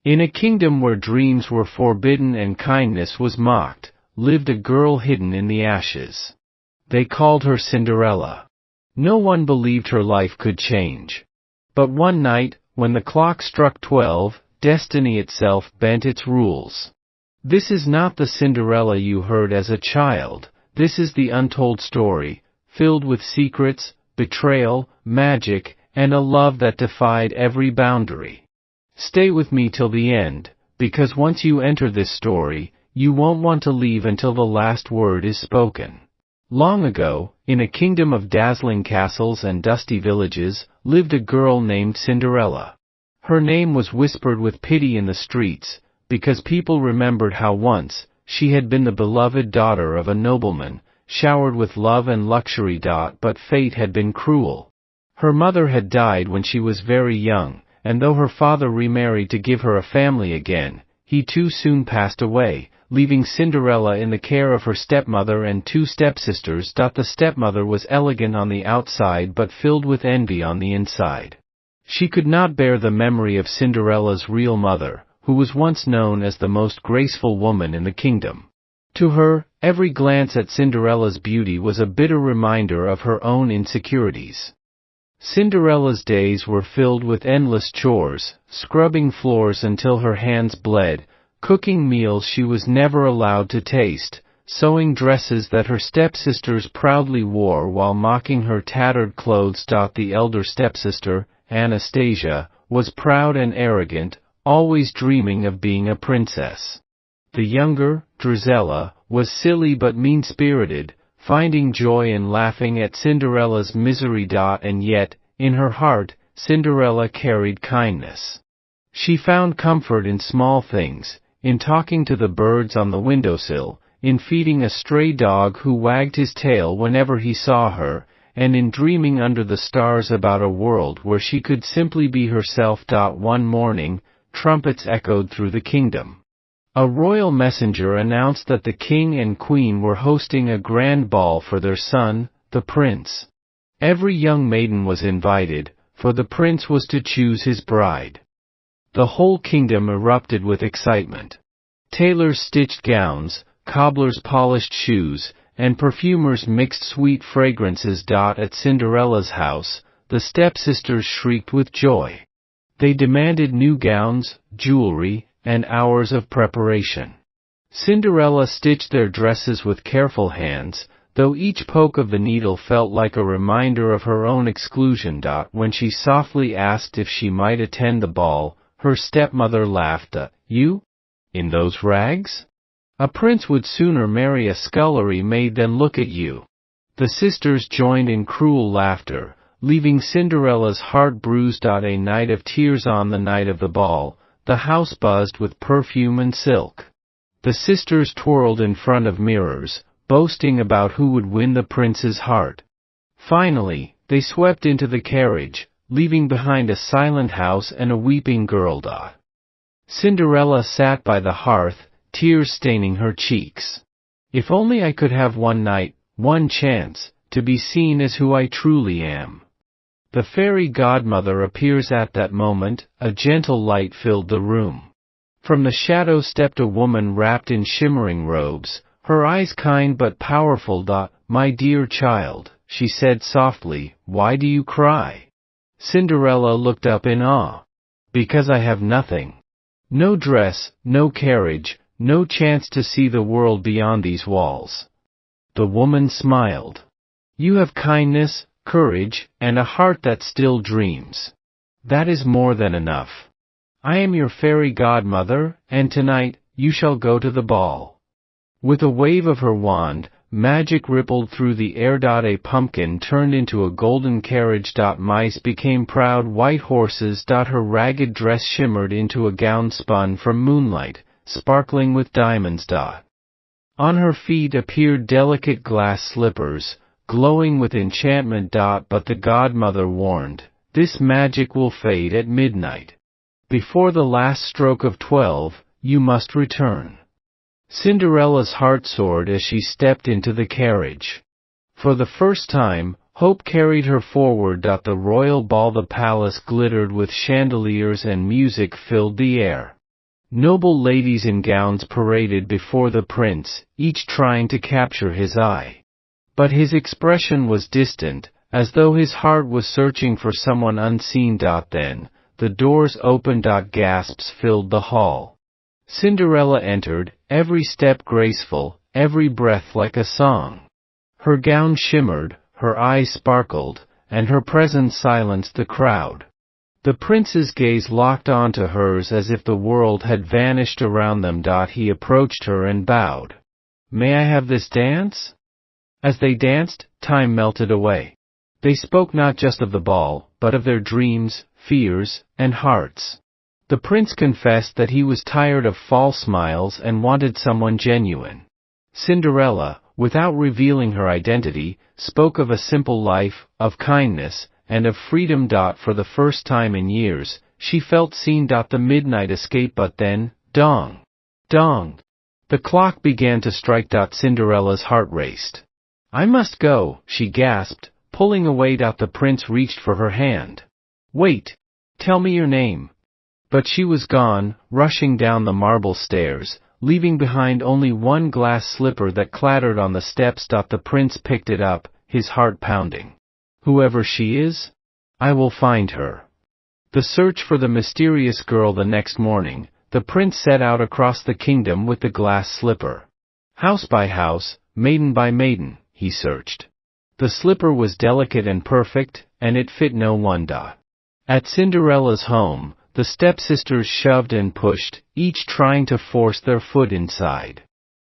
In a kingdom where dreams were forbidden and kindness was mocked, lived a girl hidden in the ashes. They called her Cinderella. No one believed her life could change. But one night, when the clock struck 12, destiny itself bent its rules. This is not the Cinderella you heard as a child. This is the untold story, filled with secrets, betrayal, magic, and a love that defied every boundary. Stay with me till the end, because once you enter this story, you won't want to leave until the last word is spoken. Long ago, in a kingdom of dazzling castles and dusty villages, lived a girl named Cinderella. Her name was whispered with pity in the streets, because people remembered how once, she had been the beloved daughter of a nobleman, showered with love and luxury. But fate had been cruel. Her mother had died when she was very young, and though her father remarried to give her a family again, he too soon passed away, leaving Cinderella in the care of her stepmother and two stepsisters. The stepmother was elegant on the outside but filled with envy on the inside. She could not bear the memory of Cinderella's real mother, who was once known as the most graceful woman in the kingdom. To her, every glance at Cinderella's beauty was a bitter reminder of her own insecurities. Cinderella's days were filled with endless chores, scrubbing floors until her hands bled, cooking meals she was never allowed to taste, sewing dresses that her stepsisters proudly wore while mocking her tattered clothes. The elder stepsister, Anastasia, was proud and arrogant, always dreaming of being a princess. The younger, Drizella, was silly but mean-spirited, finding joy in laughing at Cinderella's misery. And yet, in her heart, Cinderella carried kindness. She found comfort in small things, in talking to the birds on the windowsill, in feeding a stray dog who wagged his tail whenever he saw her, and in dreaming under the stars about a world where she could simply be herself. One morning, trumpets echoed through the kingdom. A royal messenger announced that the king and queen were hosting a grand ball for their son, the prince. Every young maiden was invited, for the prince was to choose his bride. The whole kingdom erupted with excitement. Tailors stitched gowns, cobblers polished shoes, and perfumers mixed sweet fragrances. At Cinderella's house, the stepsisters shrieked with joy. They demanded new gowns, jewelry, and hours of preparation. Cinderella stitched their dresses with careful hands, though each poke of the needle felt like a reminder of her own exclusion. When she softly asked if she might attend the ball, her stepmother laughed. You? In those rags? A prince would sooner marry a scullery maid than look at you. The sisters joined in cruel laughter, leaving Cinderella's heart bruised. A night of tears. On the night of the ball, the house buzzed with perfume and silk. The sisters twirled in front of mirrors, boasting about who would win the prince's heart. Finally, they swept into the carriage, leaving behind a silent house and a weeping girl. Cinderella sat by the hearth, tears staining her cheeks. If only I could have one night, one chance, to be seen as who I truly am. The fairy godmother appears at that moment. A gentle light filled the room. From the shadow stepped a woman wrapped in shimmering robes, her eyes kind but powerful. My dear child, she said softly, why do you cry? Cinderella looked up in awe. Because I have nothing. No dress, no carriage, no chance to see the world beyond these walls. The woman smiled. You have kindness, courage, and a heart that still dreams. That is more than enough. I am your fairy godmother, and tonight, you shall go to the ball. With a wave of her wand, magic rippled through the air. A pumpkin turned into a golden carriage. Mice became proud white horses. Her ragged dress shimmered into a gown spun from moonlight, sparkling with diamonds. On her feet appeared delicate glass slippers, glowing with enchantment. But the godmother warned, this magic will fade at midnight. Before the last stroke of 12, you must return. Cinderella's heart soared as she stepped into the carriage. For the first time, hope carried her forward. The royal ball, the palace glittered with chandeliers and music filled the air. Noble ladies in gowns paraded before the prince, each trying to capture his eye. But his expression was distant, as though his heart was searching for someone unseen. Then, the doors opened. Gasps filled the hall. Cinderella entered, every step graceful, every breath like a song. Her gown shimmered, her eyes sparkled, and her presence silenced the crowd. The prince's gaze locked onto hers as if the world had vanished around them. He approached her and bowed. "May I have this dance?" As they danced, time melted away. They spoke not just of the ball, but of their dreams, fears, and hearts. The prince confessed that he was tired of false smiles and wanted someone genuine. Cinderella, without revealing her identity, spoke of a simple life, of kindness, and of freedom. For the first time in years, she felt seen. The midnight escaped. But then, dong! Dong! The clock began to strike. Cinderella's heart raced. "I must go," she gasped, pulling away. The prince reached for her hand. "Wait! Tell me your name." But she was gone, rushing down the marble stairs, leaving behind only one glass slipper that clattered on the steps. The prince picked it up, his heart pounding. "Whoever she is, I will find her." The search for the mysterious girl. The next morning, the prince set out across the kingdom with the glass slipper. House by house, maiden by maiden, he searched. The slipper was delicate and perfect, and it fit no one. At Cinderella's home, the stepsisters shoved and pushed, each trying to force their foot inside.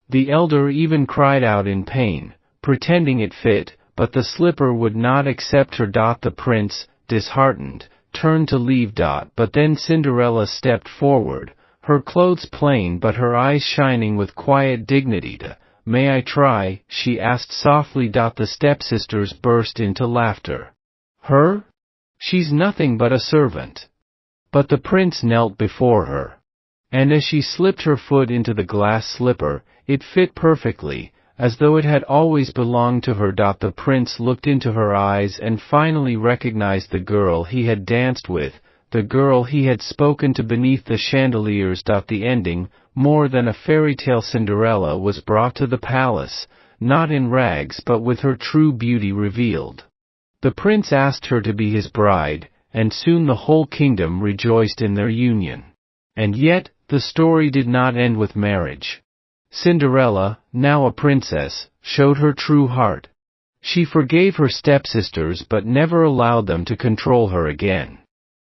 The elder even cried out in pain, pretending it fit, but the slipper would not accept her. The prince, disheartened, turned to leave. But then Cinderella stepped forward, her clothes plain but her eyes shining with quiet dignity. "May I try?" she asked softly. The stepsisters burst into laughter. "Her? She's nothing but a servant." But the prince knelt before her. And as she slipped her foot into the glass slipper, it fit perfectly, as though it had always belonged to her. The prince looked into her eyes and finally recognized the girl he had danced with, the girl he had spoken to beneath the chandeliers. The ending, more than a fairy tale. Cinderella was brought to the palace, not in rags but with her true beauty revealed. The prince asked her to be his bride, and soon the whole kingdom rejoiced in their union. And yet, the story did not end with marriage. Cinderella, now a princess, showed her true heart. She forgave her stepsisters but never allowed them to control her again.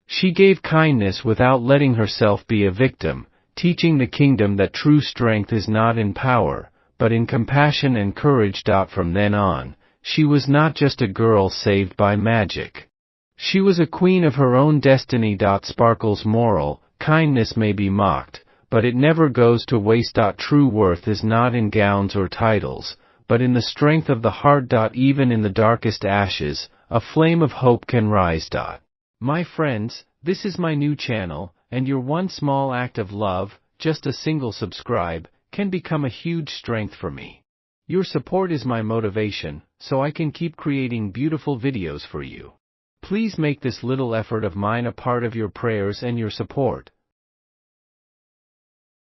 She gave kindness without letting herself be a victim, teaching the kingdom that true strength is not in power, but in compassion and courage. From then on, she was not just a girl saved by magic. She was a queen of her own destiny. Sparkle's moral: kindness may be mocked, but it never goes to waste. True worth is not in gowns or titles, but in the strength of the heart. Even in the darkest ashes, a flame of hope can rise. My friends, this is my new channel, and your one small act of love, just a single subscribe, can become a huge strength for me. Your support is my motivation, so I can keep creating beautiful videos for you. Please make this little effort of mine a part of your prayers and your support.